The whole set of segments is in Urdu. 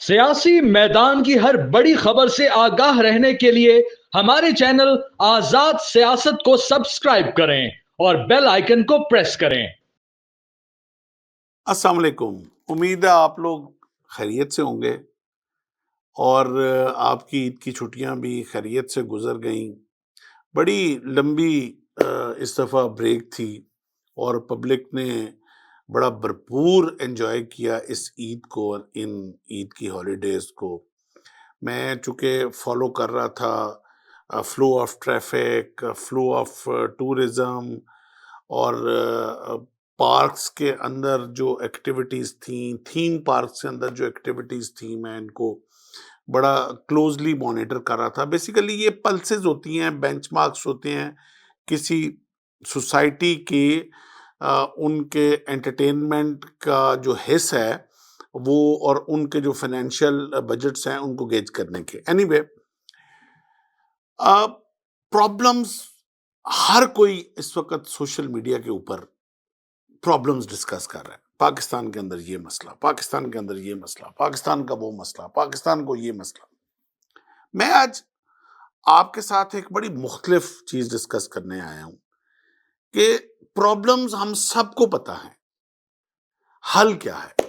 سیاسی میدان کی ہر بڑی خبر سے آگاہ رہنے کے لیے ہمارے چینل آزاد سیاست کو سبسکرائب کریں اور بیل آئیکن کو پریس کریں۔ السلام علیکم، امید ہے آپ لوگ خیریت سے ہوں گے اور آپ کی عید کی چھٹیاں بھی خیریت سے گزر گئیں۔ بڑی لمبی اس دفعہ بریک تھی اور پبلک نے بڑا بھرپور انجوائے کیا اس عید کو اور ان عید کی ہالیڈیز کو۔ میں چونکہ فالو کر رہا تھا flow of traffic, flow of tourism اور پارکس کے اندر جو ایکٹیویٹیز تھیں، تھیم پارکس کے اندر جو ایکٹیویٹیز تھیں، میں ان کو بڑا کلوزلی مانیٹر کر رہا تھا۔ بیسیکلی یہ پلسز ہوتی ہیں، بینچ مارکس ہوتے ہیں کسی سوسائٹی کی ان کے انٹرٹینمنٹ کا جو حصہ ہے وہ اور ان کے جو فائنینشیل بجٹس ہیں ان کو گیج کرنے کے۔ اینی وے پرابلمز، ہر کوئی اس وقت سوشل میڈیا کے اوپر پرابلمز ڈسکس کر رہا ہے۔ پاکستان کے اندر یہ مسئلہ، پاکستان کے اندر یہ مسئلہ، پاکستان کا وہ مسئلہ، پاکستان کو یہ مسئلہ۔ میں آج آپ کے ساتھ ایک بڑی مختلف چیز ڈسکس کرنے آیا ہوں کہ پرابلمز ہم سب کو پتہ ہیں، حل کیا ہے۔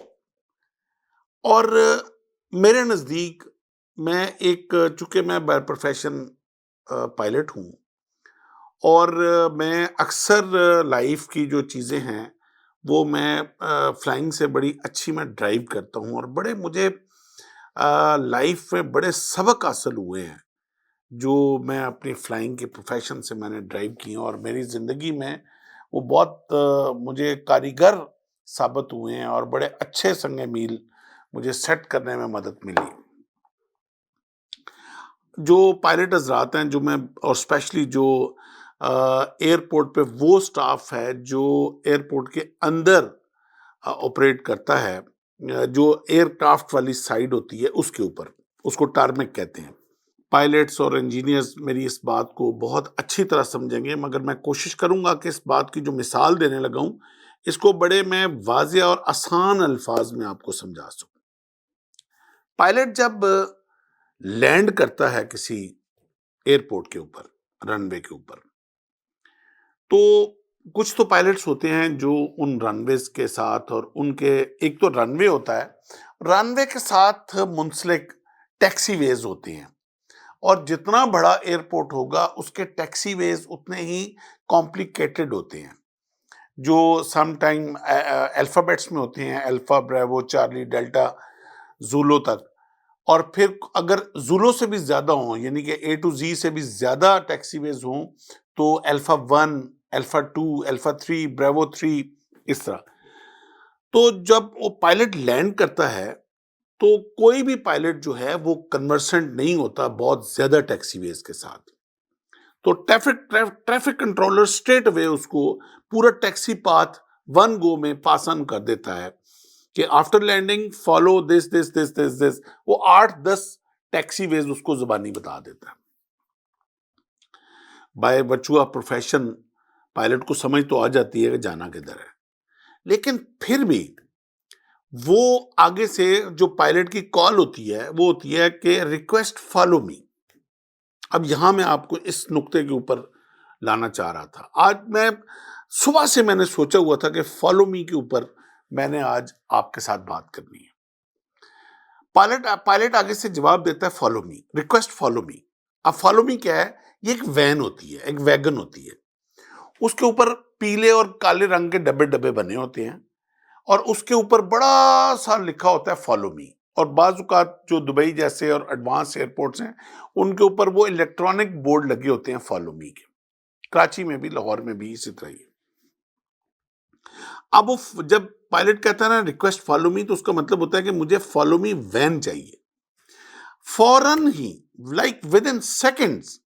اور میرے نزدیک میں چونکہ میں بائی پروفیشن پائلٹ ہوں اور میں اکثر لائف کی جو چیزیں ہیں وہ میں فلائنگ سے بڑی اچھی میں ڈرائیو کرتا ہوں، اور بڑے مجھے لائف میں بڑے سبق حاصل ہوئے ہیں جو میں اپنی فلائنگ کے پروفیشن سے میں نے ڈرائیو کی ہیں، اور میری زندگی میں وہ بہت مجھے کاریگر ثابت ہوئے ہیں اور بڑے اچھے سنگ میل مجھے سیٹ کرنے میں مدد ملی۔ جو پائلٹ حضرات ہیں جو میں، اور اسپیشلی جو ایئرپورٹ پہ وہ سٹاف ہے جو ایئرپورٹ کے اندر آپریٹ کرتا ہے، جو ایئر کرافٹ والی سائیڈ ہوتی ہے اس کے اوپر، اس کو ٹارمیک کہتے ہیں۔ پائلٹس اور انجینئرز میری اس بات کو بہت اچھی طرح سمجھیں گے، مگر میں کوشش کروں گا کہ اس بات کی جو مثال دینے لگا ہوں اس کو بڑے میں واضح اور آسان الفاظ میں آپ کو سمجھا سکوں۔ پائلٹ جب لینڈ کرتا ہے کسی ایئرپورٹ کے اوپر، رن وے کے اوپر، تو کچھ تو پائلٹس ہوتے ہیں جو ان رن ویز کے ساتھ، اور ان کے ایک تو رن وے ہوتا ہے، رن وے کے ساتھ منسلک ٹیکسی ویز ہوتے ہیں، اور جتنا بڑا ایئرپورٹ ہوگا اس کے ٹیکسی ویز اتنے ہی کمپلیکیٹڈ ہوتے ہیں، جو سم ٹائم الفابیٹس میں ہوتے ہیں، alpha, Bravo, Charlie, delta, Zulu تک، اور پھر اگر زولو سے بھی زیادہ ہوں، یعنی کہ اے ٹو زی سے بھی زیادہ ٹیکسی ویز ہوں تو الفا 1، الفا 2، الفا 3، بریوو 3، اس طرح۔ تو جب وہ پائلٹ لینڈ کرتا ہے تو کوئی بھی پائلٹ جو ہے وہ کنورسنٹ نہیں ہوتا بہت زیادہ ٹیکسی ویز کے ساتھ، تو ٹریفک کنٹرولر اسٹریٹ اوے اس کو پورا ٹیکسی پاتھ ون گو میں پاس آن کر دیتا ہے کہ آفٹر لینڈنگ فالو دس دس دس دس دس، وہ 8-10 ٹیکسی ویز اس کو زبانی بتا دیتا ہے۔ By virtue of profession pilot کو سمجھ تو آ جاتی ہے کہ جانا کدھر ہے، لیکن پھر بھی وہ آگے سے جو پائلٹ کی کال ہوتی ہے وہ ہوتی ہے کہ ریکویسٹ فالو می۔ اب یہاں میں آپ کو اس نقطے کے اوپر لانا چاہ رہا تھا۔ آج میں صبح سے میں نے سوچا ہوا تھا کہ فالو می کے اوپر میں نے آج آپ کے ساتھ بات کرنی ہے۔ پائلٹ آگے سے جواب دیتا ہے follow me, request follow me. اب فالو می کیا ہے؟ یہ ایک وین ہوتی ہے، ایک ویگن ہوتی ہے، اس کے اوپر پیلے اور کالے رنگ کے ڈبے ڈبے بنے ہوتے ہیں، اور اس کے اوپر بڑا سا لکھا ہوتا ہے فالو می۔ اور بعض اوقات جو دبئی جیسے اور ایڈوانس ایئرپورٹس ہیں ان کے اوپر وہ الیکٹرانک بورڈ لگے ہوتے ہیں فالو می کے، کراچی میں بھی، لاہور میں بھی اسی طرح ہی۔ اب وہ جب پائلٹ کہتا ہے نا ریکویسٹ فالو می، تو اس کا مطلب ہوتا ہے کہ مجھے فالو می وین چاہیے۔ فوراً ہی لائک ود ان سیکنڈز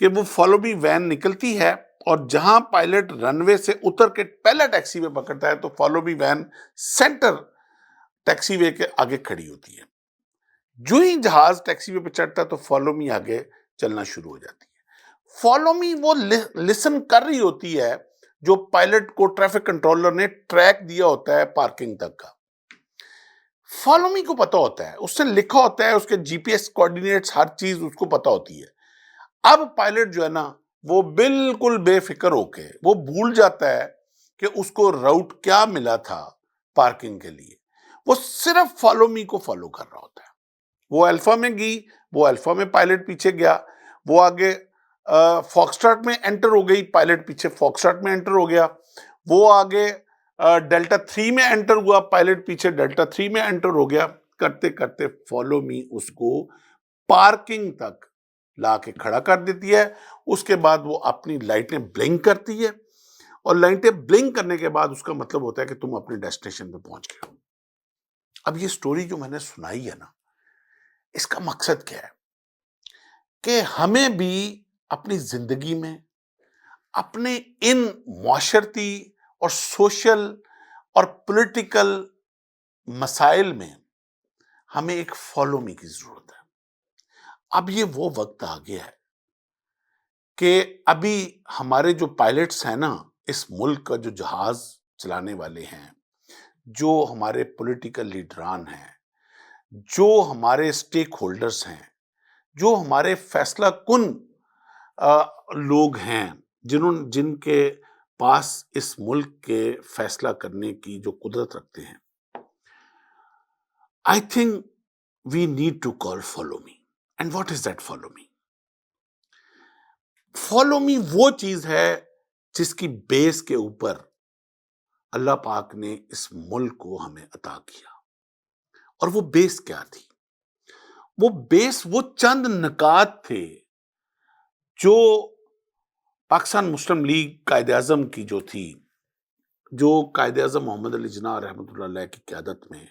کہ وہ فالو می وین نکلتی ہے، اور جہاں پائلٹ رن وے سے اتر کے پہلا ٹیکسی وے پکڑتا ہے تو follow me van centre taxi way کے آگے کھڑی ہوتی ہے۔ جو ہی جہاز ٹیکسی وے پہ چڑھتا ہے تو فالو می آگے چلنا شروع ہو جاتی ہے۔ فالو می وہ لسن کر رہی ہوتی ہے جو پائلٹ کو ٹریفک کنٹرولر نے ٹریک دیا ہوتا ہے پارکنگ تک کا۔ فالو می کو پتا ہوتا ہے، اس سے لکھا ہوتا ہے، اس کے جی پی ایس کوآرڈینیٹس ہر چیز اس کو پتا ہوتی ہے۔ اب پائلٹ جو ہے نا وہ بالکل بے فکر ہو کے وہ بھول جاتا ہے کہ اس کو راؤٹ کیا ملا تھا پارکنگ کے لیے، وہ صرف فالو می کو فالو کر رہا ہوتا ہے۔ وہ الفا میں گئی، وہ الفا میں پائلٹ پیچھے گیا، وہ آگے فاکسٹراٹ میں انٹر ہو گئی، پائلٹ پیچھے فاکسٹراٹ میں انٹر ہو گیا، وہ آگے ڈیلٹا 3 میں انٹر ہوا، پائلٹ پیچھے ڈیلٹا 3 میں انٹر ہو گیا، کرتے کرتے فالو می اس کو پارکنگ تک لا کے کھڑا کر دیتی ہے۔ اس کے بعد وہ اپنی لائٹیں بلنک کرتی ہے، اور لائٹیں بلنک کرنے کے بعد اس کا مطلب ہوتا ہے کہ تم اپنی ڈیسٹینیشن پہ پہنچ گئے ہو۔ اب یہ سٹوری جو میں نے سنائی ہے نا، اس کا مقصد کیا ہے کہ ہمیں بھی اپنی زندگی میں اپنے ان معاشرتی اور سوشل اور پولیٹیکل مسائل میں ہمیں ایک فالو می کی ضرورت ہے۔ اب یہ وہ وقت آ گیا ہے کہ ابھی ہمارے جو پائلٹس ہیں نا، اس ملک کا جو جہاز چلانے والے ہیں، جو ہمارے پولیٹیکل لیڈران ہیں، جو ہمارے سٹیک ہولڈرز ہیں، جو ہمارے فیصلہ کن لوگ ہیں، جن کے پاس اس ملک کے فیصلہ کرنے کی جو قدرت رکھتے ہیں، I think we need to call follow me. And what is that follow me? Follow me وہ چیز ہے جس کی بیس کے اوپر اللہ پاک نے اس ملک کو ہمیں عطا کیا۔ اور وہ بیس کیا تھی؟ وہ بیس وہ چند نکات تھے جو پاکستان مسلم لیگ قائد اعظم کی جو تھی، جو قائد اعظم محمد علی جناح رحمۃ اللہ علیہ کی قیادت میں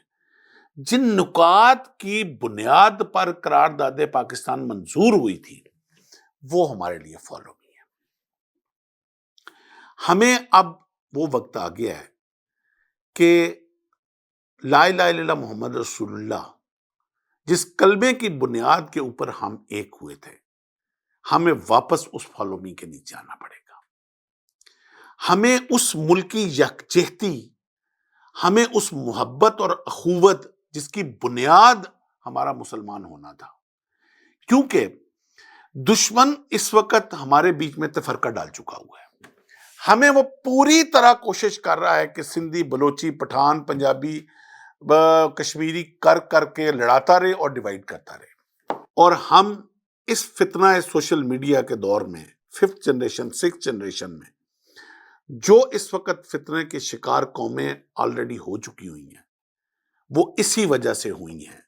جن نکات کی بنیاد پر قرارداد پاکستان منظور ہوئی تھی، وہ ہمارے لیے فالو می ہے۔ ہمیں اب وہ وقت آ گیا ہے کہ لا الہ الا اللہ محمد رسول اللہ جس کلمے کی بنیاد کے اوپر ہم ایک ہوئے تھے، ہمیں واپس اس فالو می کے نیچے آنا پڑے گا۔ ہمیں اس ملکی یکجہتی، ہمیں اس محبت اور اخوت جس کی بنیاد ہمارا مسلمان ہونا تھا، کیونکہ دشمن اس وقت ہمارے بیچ میں تفرقہ ڈال چکا ہوا ہے۔ ہمیں وہ پوری طرح کوشش کر رہا ہے کہ سندھی، بلوچی، پٹھان، پنجابی، کشمیری کر کے لڑاتا رہے اور ڈیوائیڈ کرتا رہے۔ اور ہم اس فتنہ سوشل میڈیا کے دور میں 5th جنریشن 6th جنریشن میں جو اس وقت فتنے کے شکار قومیں آلریڈی ہو چکی ہوئی ہیں، وہ اسی وجہ سے ہوئی ہیں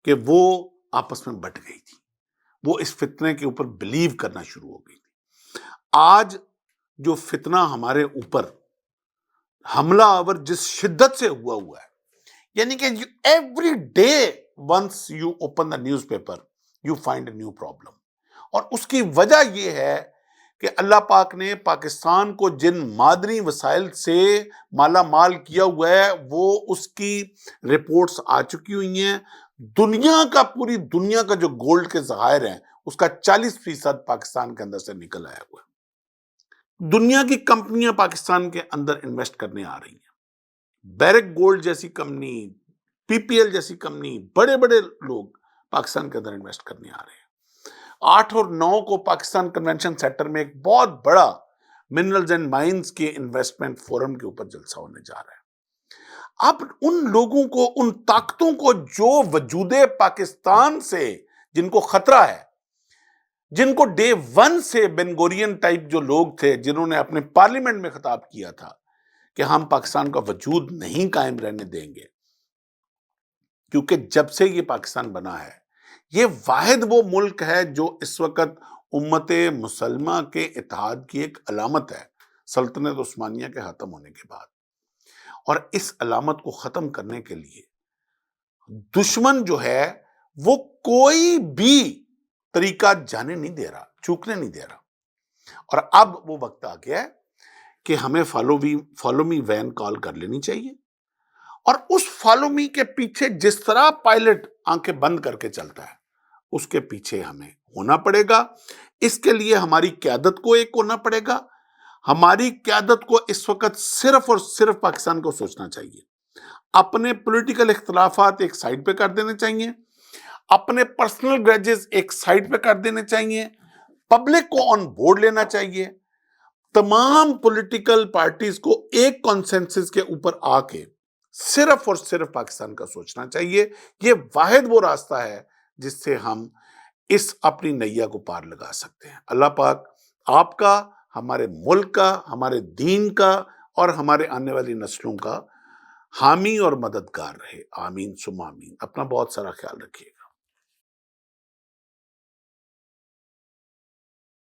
کہ وہ آپس میں بٹ گئی تھی، وہ اس فتنے کے اوپر بلیو کرنا شروع ہو گئی تھی۔ آج جو فتنہ ہمارے اوپر حملہ آور جس شدت سے ہوا ہے، یعنی کہ every day once you open the newspaper you find a new problem, اور اس کی وجہ یہ ہے کہ اللہ پاک نے پاکستان کو جن معدنی وسائل سے مالا مال کیا ہوا ہے، وہ اس کی رپورٹس آ چکی ہوئی ہیں۔ پوری دنیا کا جو گولڈ کے ذخائر ہیں، اس کا 40% پاکستان کے اندر سے نکل آیا ہوا ہے۔ دنیا کی کمپنیاں پاکستان کے اندر انویسٹ کرنے آ رہی ہیں۔ بیرک گولڈ جیسی کمپنی، پی پی ایل جیسی کمپنی، بڑے بڑے لوگ پاکستان کے اندر انویسٹ کرنے آ رہے ہیں۔ 8 اور 9 کو پاکستان کنونشن سینٹر میں ایک بہت بڑا منرلز اینڈ مائنز کے انویسٹمنٹ فورم کے اوپر جلسہ ہونے جا رہا ہے۔ اب ان لوگوں کو، ان طاقتوں کو جو وجود پاکستان سے جن کو خطرہ ہے، جن کو ڈے 1 سے بن گورین ٹائپ جو لوگ تھے، جنہوں نے اپنے پارلیمنٹ میں خطاب کیا تھا کہ ہم پاکستان کا وجود نہیں قائم رہنے دیں گے، کیونکہ جب سے یہ پاکستان بنا ہے، یہ واحد وہ ملک ہے جو اس وقت امت مسلمہ کے اتحاد کی ایک علامت ہے سلطنت عثمانیہ کے ختم ہونے کے بعد۔ اور اس علامت کو ختم کرنے کے لیے دشمن جو ہے وہ کوئی بھی طریقہ جانے نہیں دے رہا، چوکنے نہیں دے رہا۔ اور اب وہ وقت آ گیا ہے کہ ہمیں فالو می وین کال کر لینی چاہیے، اور اس فالو می کے پیچھے جس طرح پائلٹ آنکھیں بند کر کے چلتا ہے، اس کے پیچھے ہمیں ہونا پڑے گا۔ اس کے لیے ہماری قیادت کو ایک ہونا پڑے گا۔ ہماری قیادت کو اس وقت صرف اور صرف پاکستان کو سوچنا چاہیے۔ اپنے پولیٹیکل اختلافات ایک سائڈ پہ کر دینے چاہیے، اپنے پرسنل گریجز ایک سائڈ پہ کر دینے چاہیے، پبلک کو آن بورڈ لینا چاہیے، تمام پولیٹیکل پارٹیز کو ایک کانسنسس کے اوپر آ کے صرف اور صرف پاکستان کا سوچنا چاہیے۔ یہ واحد وہ راستہ ہے جس سے ہم اس اپنی نیا کو پار لگا سکتے ہیں۔ اللہ پاک آپ کا، ہمارے ملک کا، ہمارے دین کا اور ہمارے آنے والی نسلوں کا حامی اور مددگار رہے۔ آمین ثم آمین۔ اپنا بہت سارا خیال رکھیے۔